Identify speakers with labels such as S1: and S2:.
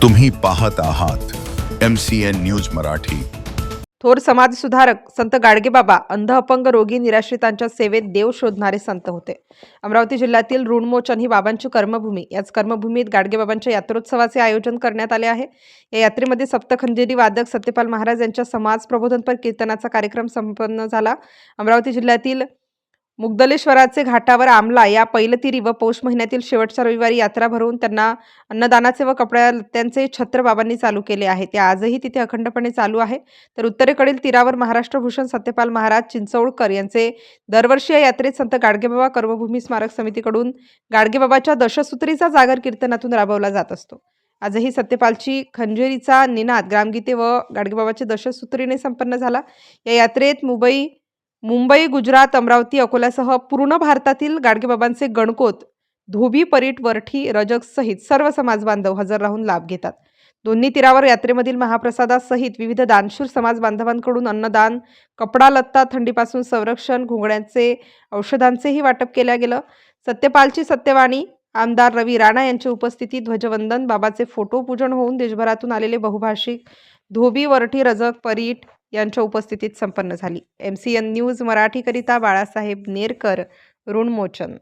S1: तुम्ही पाहत आहात MCN न्यूज मराठी।
S2: थोर समाजसुधारक संत गाडगेबाबा अंध अपंग रोगी निराश्रितांच्या सेवेत देव शोधणारे संत होते। अमरावती जिल्ह्यातील ऋणमोचन ही बाबांची कर्मभूमी। याच कर्मभूमीत गाडगेबाबांच्या यात्रोत्सवाचे आयोजन करण्यात आले आहे। या यात्रेमध्ये सप्तखंडेरी वादक सत्यपाल महाराज यांच्या समाज प्रबोधनपर कीर्तनाचा कार्यक्रम संपन्न झाला। अमरावती जिल्ह्यातील मुगदलेश्वराचे घाटावर आमला या पैलतीरी व पौष महिन्यातील शेवटच्या रविवारी यात्रा भरवून त्यांना अन्नदानाचे व कपड्या लत्त्यांचे छत्र बाबांनी चालू केले आहे। ते आजही तिथे अखंडपणे चालू आहे। तर उत्तरेकडील तीरावर महाराष्ट्रभूषण सत्यपाल महाराज चिंचवडकर यांचे दरवर्षी या यात्रेत संत गाडगेबाबा कर्मभूमी स्मारक समितीकडून गाडगेबाबाच्या दशसूत्रीचा जागर कीर्तनातून राबवला जात असतो। आजही सत्यपालची खंजेरीचा निनाद ग्रामगीते व गाडगेबाबाचे दशसूत्रीने संपन्न झाला। या यात्रेत मुंबई, गुजरात, अमरावती, अकोल्यासह पूर्ण भारतातील गाडगेबाबांचे गणकोत, धोबी, परीट, वरठी, रजक सहित सर्व समाज बांधव हजर राहून लाभ घेतात। दोन्ही तीरावर यात्रेमधील महाप्रसादासहित विविध दानशूर समाज बांधवांकडून अन्नदान, कपडा लत्ता, थंडीपासून संरक्षण, घोंगड्यांचे, औषधांचेही वाटप केले गेलं। सत्यपालची सत्यवाणी आमदार रवी राणा यांच्या उपस्थितीत ध्वजवंदन, बाबाचे फोटो पूजन होऊन देशभरातून आलेले बहुभाषिक धोबी, वरठी, रजक, परीट यांच्या उपस्थितीत संपन्न झाली। MCN न्यूज मराठीकरिता बाळासाहेब नेरकर, ऋणमोचन।